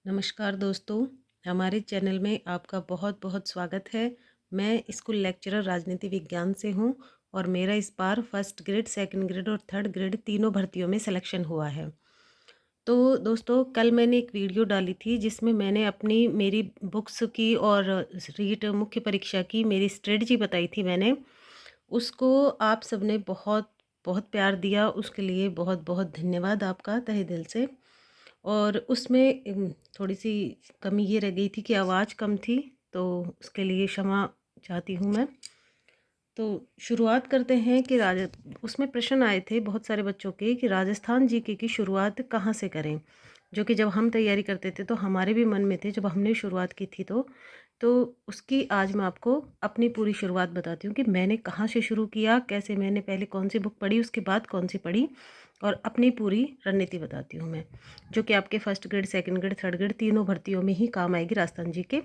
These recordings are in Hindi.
नमस्कार दोस्तों, हमारे चैनल में आपका बहुत बहुत स्वागत है। मैं स्कूल लेक्चरर राजनीति विज्ञान से हूं और मेरा इस बार फर्स्ट ग्रेड, सेकंड ग्रेड और थर्ड ग्रेड तीनों भर्तियों में सिलेक्शन हुआ है। तो दोस्तों, कल मैंने एक वीडियो डाली थी जिसमें मैंने अपनी मेरी बुक्स की और रीट मुख्य परीक्षा की मेरी स्ट्रेटजी बताई थी मैंने। उसको आप सबने बहुत बहुत प्यार दिया, उसके लिए बहुत बहुत धन्यवाद आपका तहे दिल से। और उसमें थोड़ी-सी कमी ये रह गई थी कि आवाज़ कम थी, तो उसके लिए क्षमा चाहती हूँ मैं। तो शुरुआत करते हैं कि उसमें प्रश्न आए थे बहुत सारे बच्चों के कि राजस्थान जीके की शुरुआत कहाँ से करें? जो कि जब हम तैयारी करते थे तो हमारे भी मन में थे, जब हमने शुरुआत की थी तो उसकी आज मैं आपको अपनी पूरी शुरुआत बताती हूँ कि मैंने कहाँ से शुरू किया, कैसे मैंने पहले कौन-सी बुक पढ़ी, उसके बाद कौन-सी पढ़ी और अपनी पूरी रणनीति बताती हूँ मैं, जो कि आपके first grade, second grade, third grade तीनों भर्तियों में ही काम आएगी राजस्थान जीके।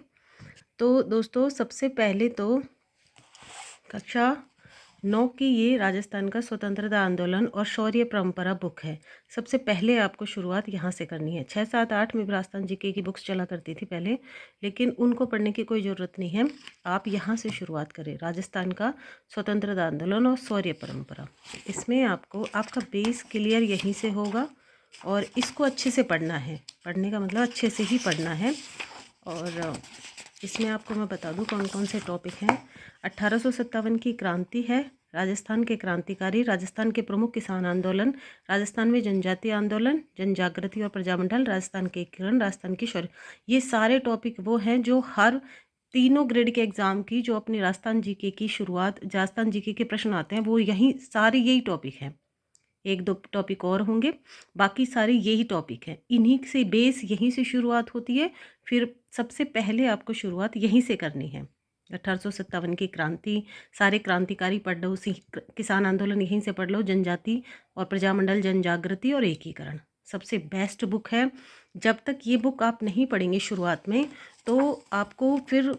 तो दोस्तों, सबसे पहले तो कक्षा 9 की ये राजस्थान का स्वतंत्रता आंदोलन और शौर्य परंपरा बुक है। सबसे पहले आपको शुरुआत यहाँ से करनी है। 6, 7, 8 में भी राजस्थान जीके की बुक्स चला करती थी पहले, लेकिन उनको पढ़ने की कोई ज़रूरत नहीं है। आप यहाँ से शुरुआत करें, राजस्थान का स्वतंत्रता आंदोलन और शौर्य परंपरा। इसमें आपको आपका बेस क्लियर यहीं से होगा और इसको अच्छे से पढ़ना है। पढ़ने का मतलब अच्छे से ही पढ़ना है। और इसमें आपको मैं बता दूं कौन कौन से टॉपिक हैं। 1857 की क्रांति है, राजस्थान के क्रांतिकारी, राजस्थान के प्रमुख किसान आंदोलन, राजस्थान में जनजातीय आंदोलन, जन जागृति और प्रजामंडल, राजस्थान के एकीकरण, राजस्थान की शौर्य। ये सारे टॉपिक वो हैं जो हर तीनों ग्रेड के एग्जाम की, जो अपनी राजस्थान जीके की शुरुआत, राजस्थान जीके के प्रश्न आते हैं, वो यही सारे यही टॉपिक हैं। एक दो टॉपिक और होंगे, बाकी सारे यही टॉपिक हैं। इन्हीं से बेस, यहीं से शुरुआत होती है। फिर सबसे पहले आपको शुरुआत यहीं से करनी है। 1857 की क्रांति, सारे क्रांतिकारी पढ़ लो, उसी किसान आंदोलन यहीं से पढ़ लो, जनजाति और प्रजामंडल, जन जागृति और एकीकरण सबसे बेस्ट बुक है। जब तक ये बुक आप नहीं पढ़ेंगे शुरुआत में, तो आपको फिर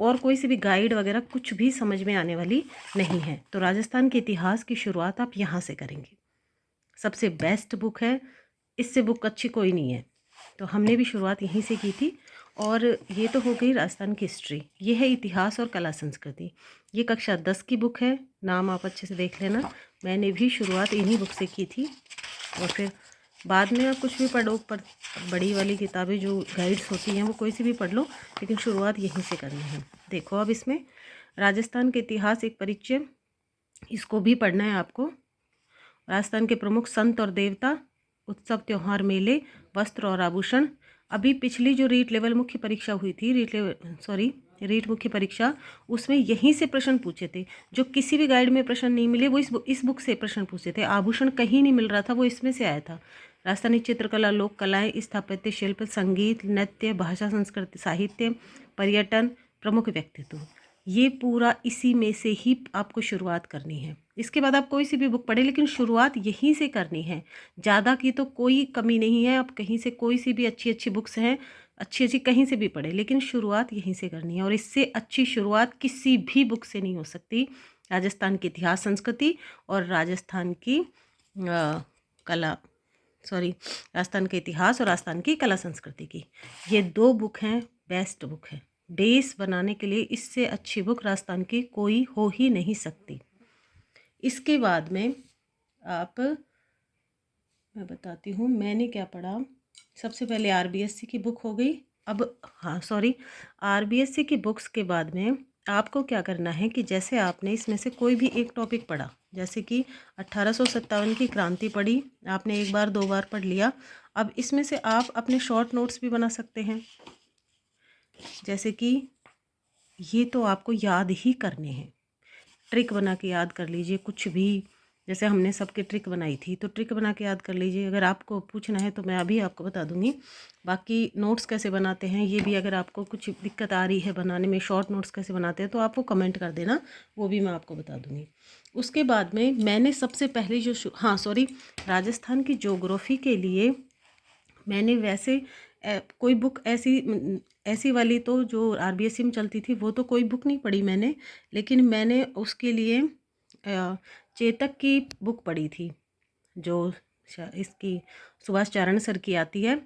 और कोई सी भी गाइड वगैरह कुछ भी समझ में आने वाली नहीं है। तो राजस्थान के इतिहास की शुरुआत आप यहाँ से करेंगे। सबसे बेस्ट बुक है, इससे बुक अच्छी कोई नहीं है। तो हमने भी शुरुआत यहीं से की थी। और ये तो हो गई राजस्थान की हिस्ट्री। ये है इतिहास और कला संस्कृति। ये कक्षा 10 की बुक है, नाम आप अच्छे से देख लेना। मैंने भी शुरुआत इन्हीं बुक से की थी। और फिर बाद में आप कुछ भी पढ़ो, पर बड़ी वाली किताबें जो गाइड्स होती हैं वो कोई सी भी पढ़ लो, लेकिन शुरुआत यहीं से करनी है। देखो, अब इसमें राजस्थान के इतिहास एक परिचय, इसको भी पढ़ना है आपको। राजस्थान के प्रमुख संत और देवता, उत्सव, त्योहार, मेले, वस्त्र और आभूषण। अभी पिछली जो रीट लेवल मुख्य परीक्षा हुई थी, रीट मुख्य परीक्षा, उसमें यहीं से प्रश्न पूछे थे। जो किसी भी गाइड में प्रश्न नहीं मिले, वो इस बुक से प्रश्न पूछे थे। आभूषण कहीं नहीं मिल रहा था, वो इसमें से आया था। राजस्थानी चित्रकला, लोक कलाएं, स्थापत्य शिल्प, संगीत, नृत्य, भाषा, संस्कृति, साहित्य, पर्यटन, प्रमुख व्यक्तित्व, ये पूरा इसी में से ही आपको शुरुआत करनी है। इसके बाद आप कोई सी भी बुक पढ़े, लेकिन शुरुआत यहीं से करनी है। ज़्यादा की तो कोई कमी नहीं है, आप कहीं से कोई सी भी अच्छी अच्छी बुक्स हैं, अच्छी अच्छी कहीं से भी पढ़े, लेकिन शुरुआत यहीं से करनी है। और इससे अच्छी शुरुआत किसी भी बुक से नहीं हो सकती। राजस्थान की इतिहास संस्कृति और राजस्थान की कला, राजस्थान के इतिहास और राजस्थान की कला संस्कृति की, ये दो बुक हैं, बेस्ट बुक है। बेस बनाने के लिए इससे अच्छी बुक राजस्थान की कोई हो ही नहीं सकती। इसके बाद में मैं बताती हूँ मैंने क्या पढ़ा। सबसे पहले आरबीएससी की बुक हो गई। अब आरबीएससी की बुक्स के बाद में आपको क्या करना है कि जैसे आपने इसमें से कोई भी एक टॉपिक पढ़ा, जैसे कि 1857 की क्रांति पढ़ी, आपने एक बार दो बार पढ़ लिया। अब इसमें से आप अपने शॉर्ट नोट्स भी बना सकते हैं। जैसे कि ये तो आपको याद ही करने हैं, ट्रिक बना के याद कर लीजिए कुछ भी। जैसे हमने सबके ट्रिक बनाई थी, तो ट्रिक बना के याद कर लीजिए। अगर आपको पूछना है तो मैं अभी आपको बता दूंगी। बाकी नोट्स कैसे बनाते हैं ये भी, अगर आपको कुछ दिक्कत आ रही है बनाने में, शॉर्ट नोट्स कैसे बनाते हैं, तो आप वो कमेंट कर देना, वो भी मैं आपको बता दूंगी। उसके बाद में मैंने सबसे पहले राजस्थान की ज्योग्राफी के लिए मैंने वैसे कोई बुक ऐसी वाली तो जो आरबीएससी में चलती थी, वो तो कोई बुक नहीं पढ़ी मैंने। लेकिन मैंने उसके लिए चेतक की बुक पढ़ी थी, जो इसकी सुभाष चारण सर की आती है,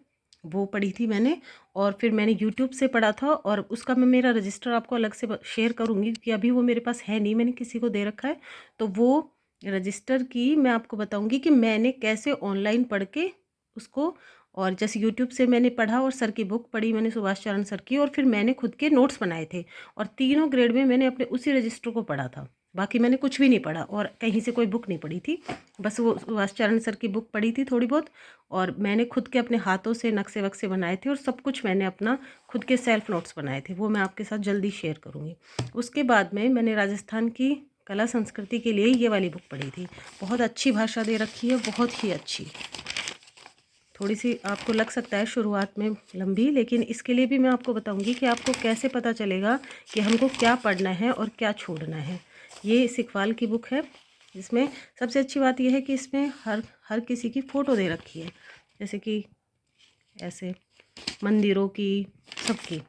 वो पढ़ी थी मैंने। और फिर मैंने यूट्यूब से पढ़ा था, और उसका मैं मेरा रजिस्टर आपको अलग से शेयर करूँगी, क्योंकि अभी वो मेरे पास है नहीं, मैंने किसी को दे रखा है। तो वो रजिस्टर की मैं आपको बताऊँगी कि मैंने कैसे ऑनलाइन पढ़ के उसको, और जैसे यूट्यूब से मैंने पढ़ा और सर की बुक पढ़ी मैंने, सुभाष चरण सर की, और फिर मैंने खुद के नोट्स बनाए थे, और तीनों ग्रेड में मैंने अपने उसी रजिस्टर को पढ़ा था। बाकी मैंने कुछ भी नहीं पढ़ा और कहीं से कोई बुक नहीं पढ़ी थी, बस वो सुभाष चरण सर की बुक पढ़ी थी थोड़ी बहुत, और मैंने खुद के अपने हाथों से नक्शे वक्से बनाए थे, और सब कुछ मैंने अपना खुद के सेल्फ नोट्स बनाए थे, वो मैं आपके साथ जल्दी शेयर करूँगी। उसके बाद में मैंने राजस्थान की कला संस्कृति के लिए ये वाली बुक पढ़ी थी। बहुत अच्छी भाषा दे रखी है, बहुत ही अच्छी। थोड़ी सी आपको लग सकता है शुरुआत में लंबी, लेकिन इसके लिए भी मैं आपको बताऊंगी कि आपको कैसे पता चलेगा कि हमको क्या पढ़ना है और क्या छोड़ना है। ये सिखवाल की बुक है, जिसमें सबसे अच्छी बात यह है कि इसमें हर किसी की फ़ोटो दे रखी है, जैसे कि ऐसे मंदिरों की, सबकी,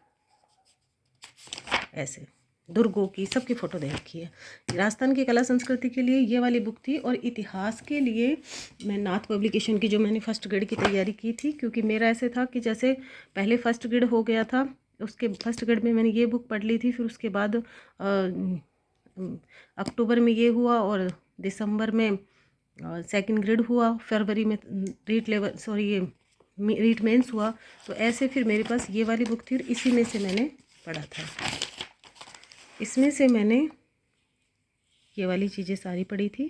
ऐसे दुर्गों की, सबकी फ़ोटो दे रखी है। राजस्थान की कला संस्कृति के लिए ये वाली बुक थी, और इतिहास के लिए मैं नाथ पब्लिकेशन की, जो मैंने फर्स्ट ग्रेड की तैयारी की थी, क्योंकि मेरा ऐसे था कि जैसे पहले फर्स्ट ग्रेड हो गया था, उसके फर्स्ट ग्रेड में मैंने ये बुक पढ़ ली थी, फिर उसके बाद अक्टूबर में ये हुआ, और दिसंबर में सेकंड ग्रेड हुआ, फरवरी में रीट लेवल, सॉरी, ये रीट मेंस हुआ। तो ऐसे फिर मेरे पास ये वाली बुक थी, और इसी में से मैंने पढ़ा था। इसमें से मैंने ये वाली चीज़ें सारी पढ़ी थी,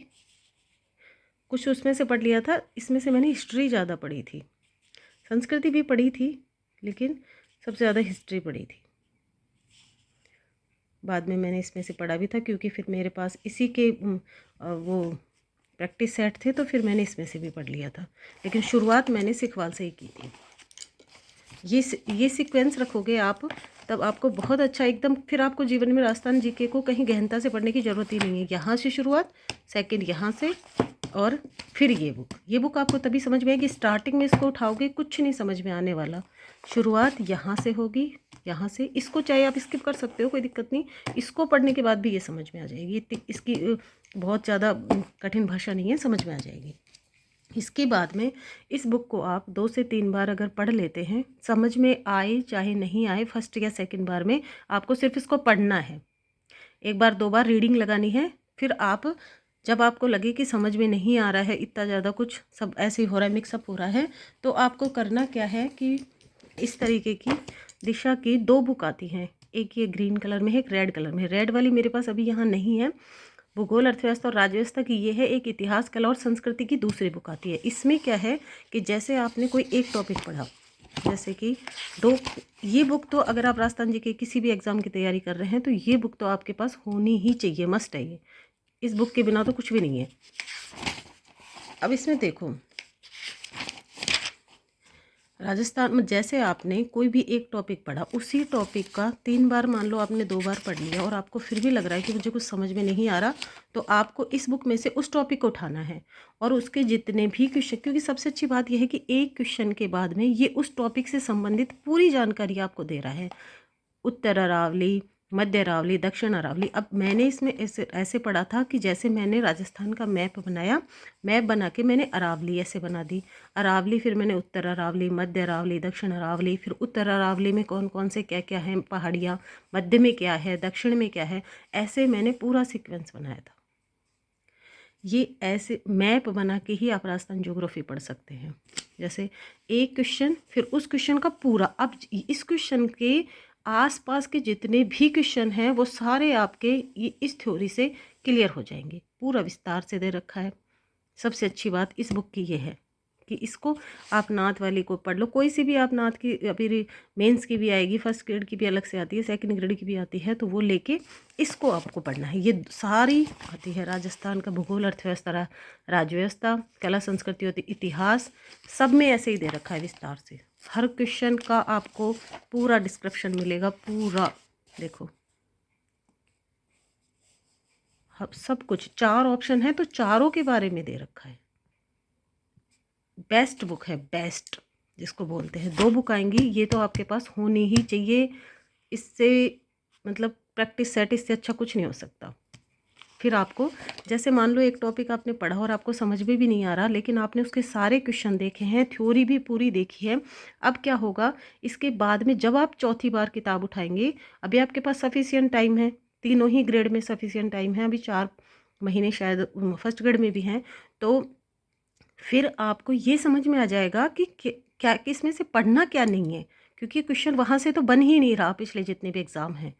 कुछ उसमें से पढ़ लिया था। इसमें से मैंने हिस्ट्री ज़्यादा पढ़ी थी, संस्कृति भी पढ़ी थी, लेकिन सबसे ज़्यादा हिस्ट्री पढ़ी थी। बाद में मैंने इसमें से पढ़ा भी था, क्योंकि फिर मेरे पास इसी के वो प्रैक्टिस सेट थे, तो फिर मैंने इसमें से भी पढ़ लिया था। लेकिन शुरुआत मैंने सिखवाल से ही की थी। ये सीक्वेंस रखोगे आप, तब आपको बहुत अच्छा एकदम, फिर आपको जीवन में राजस्थान जीके को कहीं गहनता से पढ़ने की ज़रूरत ही नहीं है। यहाँ से शुरुआत, सेकंड यहाँ से, और फिर ये बुक आपको तभी समझ में आएगी। स्टार्टिंग में इसको उठाओगे कुछ नहीं समझ में आने वाला। शुरुआत यहाँ से होगी, यहाँ से, इसको चाहे आप स्किप कर सकते हो, कोई दिक्कत नहीं। इसको पढ़ने के बाद भी ये समझ में आ जाएगी। इसकी बहुत ज़्यादा कठिन भाषा नहीं है, समझ में आ जाएगी। इसके बाद में इस बुक को आप 2 से 3 बार अगर पढ़ लेते हैं, समझ में आए चाहे नहीं आए, फर्स्ट या सेकंड बार में आपको सिर्फ इसको पढ़ना है। एक बार 2 बार रीडिंग लगानी है, फिर आप जब आपको लगे कि समझ में नहीं आ रहा है, इतना ज़्यादा कुछ सब ऐसे ही हो रहा है, मिक्सअप हो रहा है, तो आपको करना क्या है कि इस तरीके की दिशा की 2 बुक आती हैं। एक ये ग्रीन कलर में है, एक रेड कलर में है। रेड वाली मेरे पास अभी यहाँ नहीं है। भूगोल, अर्थव्यवस्था और राज्यव्यवस्था की ये है। एक इतिहास, कला और संस्कृति की दूसरी बुक आती है। इसमें क्या है कि जैसे आपने कोई एक टॉपिक पढ़ा, जैसे कि ये बुक तो अगर आप राजस्थान जी के किसी भी एग्ज़ाम की तैयारी कर रहे हैं, तो ये बुक तो आपके पास होनी ही चाहिए, मस्ट है ये। इस बुक के बिना तो कुछ भी नहीं है। अब इसमें देखो, राजस्थान में जैसे आपने कोई भी एक टॉपिक पढ़ा, उसी टॉपिक का 3 बार, मान लो आपने 2 बार पढ़ लिया, और आपको फिर भी लग रहा है कि मुझे कुछ समझ में नहीं आ रहा, तो आपको इस बुक में से उस टॉपिक को उठाना है, और उसके जितने भी क्वेश्चन, क्योंकि सबसे अच्छी बात यह है कि एक क्वेश्चन के बाद में ये उस टॉपिक से संबंधित पूरी जानकारी आपको दे रहा है। उत्तर अरावली, मध्य अरावली, दक्षिण अरावली। अब मैंने इसमें ऐसे पढ़ा था कि जैसे मैंने राजस्थान का मैप बनाया, मैप बना के मैंने अरावली ऐसे बना दी, अरावली, फिर मैंने उत्तर अरावली, मध्य अरावली, दक्षिण अरावली, फिर उत्तर अरावली में कौन कौन से क्या क्या हैं पहाड़ियाँ, मध्य में क्या है, दक्षिण में क्या है, ऐसे मैंने पूरा सीक्वेंस बनाया था। ये ऐसे मैप बना के ही आप राजस्थान ज्योग्राफी पढ़ सकते हैं। जैसे एक क्वेश्चन, फिर उस क्वेश्चन का पूरा, अब इस क्वेश्चन के आसपास के जितने भी क्वेश्चन हैं वो सारे आपके ये इस थ्योरी से क्लियर हो जाएंगे। पूरा विस्तार से दे रखा है। सबसे अच्छी बात इस बुक की ये है कि इसको आप नाथ वाली को पढ़ लो, कोई सी भी आप नाथ की, अभी मेंस की भी आएगी, फर्स्ट ग्रेड की भी अलग से आती है, सेकंड ग्रेड की भी आती है, तो वो लेके इसको आपको पढ़ना है। ये सारी आती है, राजस्थान का भूगोल, अर्थव्यवस्था, राज्य व्यवस्था, कला संस्कृति और इतिहास, सब में ऐसे ही दे रखा है विस्तार से। हर क्वेश्चन का आपको पूरा डिस्क्रिप्शन मिलेगा, पूरा देखो सब कुछ। 4 ऑप्शन है, तो चारों के बारे में दे रखा है। बेस्ट बुक है, बेस्ट जिसको बोलते हैं। 2 बुक आएंगी, ये तो आपके पास होनी ही चाहिए। इससे मतलब प्रैक्टिस सेट, इससे अच्छा कुछ नहीं हो सकता। फिर आपको जैसे मान लो एक टॉपिक आपने पढ़ा और आपको समझ में भी नहीं आ रहा, लेकिन आपने उसके सारे क्वेश्चन देखे हैं, थ्योरी भी पूरी देखी है। अब क्या होगा, इसके बाद में जब आप चौथी बार किताब उठाएंगे, अभी आपके पास सफिशिएंट टाइम है, तीनों ही ग्रेड में सफिशिएंट टाइम है, अभी 4 महीने शायद फर्स्ट ग्रेड में भी हैं, तो फिर आपको ये समझ में आ जाएगा कि क्या किसमें से पढ़ना क्या नहीं है, क्योंकि क्वेश्चन वहाँ से तो बन ही नहीं रहा पिछले जितने भी एग्ज़ाम हैं।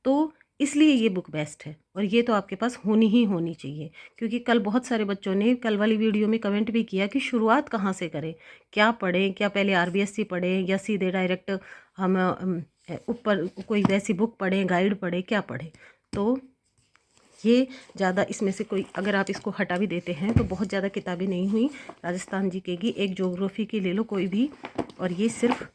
तो इसलिए ये बुक बेस्ट है और ये तो आपके पास होनी ही होनी चाहिए, क्योंकि कल बहुत सारे बच्चों ने कल वाली वीडियो में कमेंट भी किया कि शुरुआत कहाँ से करें, क्या पढ़ें, क्या पहले आरबीएससी पढ़ें या सीधे डायरेक्ट हम ऊपर कोई वैसी बुक पढ़ें, गाइड पढ़ें, क्या पढ़ें। तो ये ज़्यादा इसमें से कोई अगर आप इसको हटा भी देते हैं तो बहुत ज़्यादा किताबें नहीं हुई। राजस्थान जीके की एक ज्योग्राफी की ले लो कोई भी, और ये सिर्फ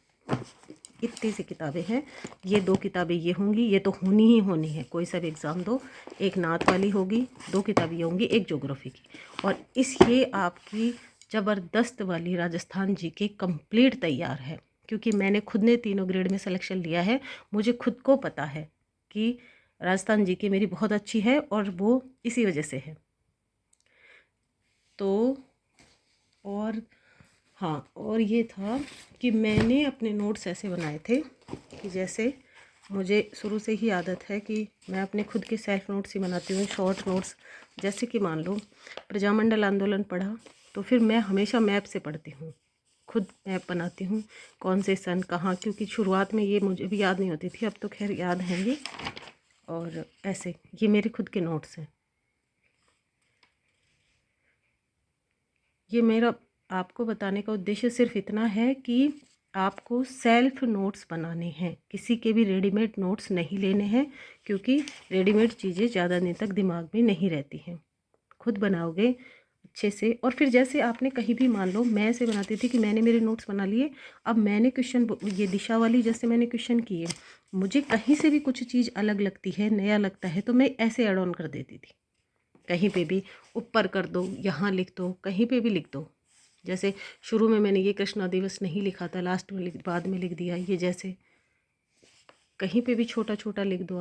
इतनी सी किताबें हैं। ये 2 किताबें ये होंगी, ये तो होनी ही होनी है, कोई सा भी एग्ज़ाम दो। एक नात वाली होगी, 2 किताबें ये होंगी, एक ज्योग्राफी की, और ये आपकी ज़बरदस्त वाली राजस्थान जीके कंप्लीट तैयार है। क्योंकि मैंने खुद ने तीनों ग्रेड में सिलेक्शन लिया है, मुझे खुद को पता है कि राजस्थान जीके मेरी बहुत अच्छी है और वो इसी वजह से है। तो और हाँ, और ये था कि मैंने अपने नोट्स ऐसे बनाए थे कि जैसे मुझे शुरू से ही आदत है कि मैं अपने खुद के सेल्फ नोट्स ही बनाती हूँ, शॉर्ट नोट्स। जैसे कि मान लो प्रजामंडल आंदोलन पढ़ा तो फिर मैं हमेशा मैप से पढ़ती हूँ, खुद मैप बनाती हूँ कौन से सन कहाँ, क्योंकि शुरुआत में ये मुझे भी याद नहीं होती थी, अब तो खैर याद हैं ये। और ऐसे ये मेरे खुद के नोट्स हैं। ये मेरा आपको बताने का उद्देश्य सिर्फ इतना है कि आपको सेल्फ नोट्स बनाने हैं, किसी के भी रेडीमेड नोट्स नहीं लेने हैं, क्योंकि रेडीमेड चीज़ें ज़्यादा दिन तक दिमाग में नहीं रहती हैं। खुद बनाओगे अच्छे से, और फिर जैसे आपने कहीं भी मान लो, मैं ऐसे बनाती थी कि मैंने मेरे नोट्स बना लिए, अब मैंने क्वेश्चन ये दिशा वाली जैसे मैंने क्वेश्चन किए, मुझे कहीं से भी कुछ चीज़ अलग लगती है, नया लगता है, तो मैं ऐसे ऐड ऑन कर देती थी। कहीं पे भी ऊपर कर दो, यहाँ लिख दो, कहीं पे भी लिख दो। जैसे शुरू में मैंने ये कृष्णा दिवस नहीं लिखा था, लास्ट में बाद में लिख दिया। ये जैसे कहीं पे भी छोटा छोटा लिख दो,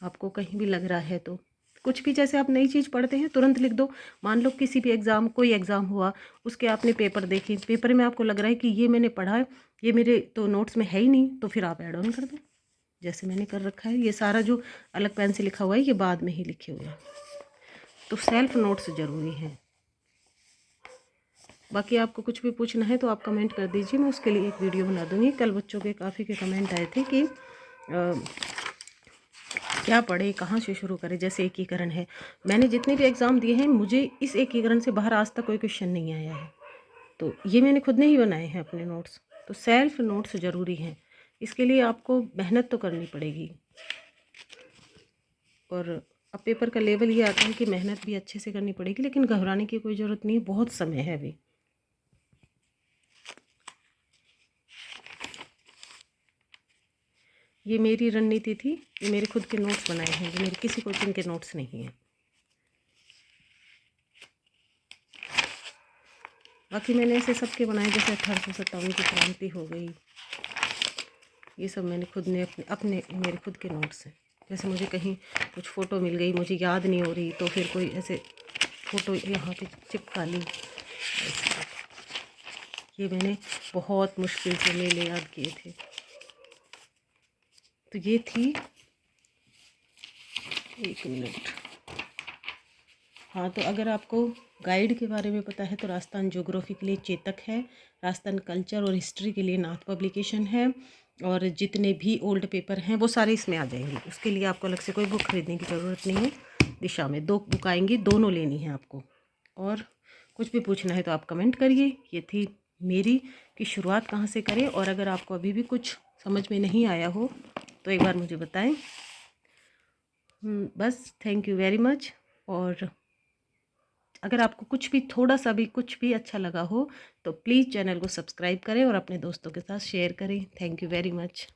आपको कहीं भी लग रहा है तो कुछ भी, जैसे आप नई चीज़ पढ़ते हैं तुरंत लिख दो। मान लो किसी भी एग्ज़ाम, कोई एग्ज़ाम हुआ, उसके आपने पेपर देखे, पेपर में आपको लग रहा है कि ये मैंने पढ़ा है, ये मेरे तो नोट्स में है ही नहीं, तो फिर आप ऐड ऑन कर दो, जैसे मैंने कर रखा है। ये सारा जो अलग पेन से लिखा हुआ है ये बाद में ही लिखे हुए हैं। तो सेल्फ नोट्स ज़रूरी हैं। बाकी आपको कुछ भी पूछना है तो आप कमेंट कर दीजिए, मैं उसके लिए एक वीडियो बना दूँगी। कल बच्चों के काफ़ी के कमेंट आए थे कि क्या पढ़े, कहाँ से शुरू करें। जैसे एकीकरण है, मैंने जितने भी एग्ज़ाम दिए हैं, मुझे इस एकीकरण से बाहर आज तक कोई क्वेश्चन नहीं आया है, तो ये मैंने खुद ने ही बनाए हैं अपने नोट्स। तो सेल्फ नोट्स ज़रूरी हैं, इसके लिए आपको मेहनत तो करनी पड़ेगी। और अब पेपर का लेवल ये आता है कि मेहनत भी अच्छे से करनी पड़ेगी, लेकिन घबराने की कोई ज़रूरत नहीं है, बहुत समय है अभी। ये मेरी रणनीति थी, ये मेरे खुद के नोट्स बनाए हैं, ये मेरे किसी कोचिंग के नोट्स नहीं हैं। बाकी मैंने ऐसे सबके बनाए, जैसे 1857 की क्रांति हो गई, ये सब मैंने खुद ने अपने मेरे खुद के नोट्स हैं। जैसे मुझे कहीं कुछ फ़ोटो मिल गई, मुझे याद नहीं हो रही, तो फिर कोई ऐसे फ़ोटो यहाँ पे चिपका ली। ये मैंने बहुत मुश्किल से मेले याद किए थे। तो ये थी, 1 मिनट। हाँ, तो अगर आपको गाइड के बारे में पता है तो राजस्थान ज्योग्राफी के लिए चेतक है, राजस्थान कल्चर और हिस्ट्री के लिए नाथ पब्लिकेशन है, और जितने भी ओल्ड पेपर हैं वो सारे इसमें आ जाएंगे। उसके लिए आपको अलग से कोई बुक खरीदने की ज़रूरत नहीं है। दिशा में 2 बुक आएंगी, दोनों लेनी है आपको। और कुछ भी पूछना है तो आप कमेंट करिए। ये थी मेरी कि शुरुआत कहाँ से करें, और अगर आपको अभी भी कुछ समझ में नहीं आया हो तो एक बार मुझे बताएं। बस थैंक यू वेरी मच। और अगर आपको कुछ भी, थोड़ा सा भी कुछ भी अच्छा लगा हो तो प्लीज़ चैनल को सब्सक्राइब करें और अपने दोस्तों के साथ शेयर करें। Thank you very much.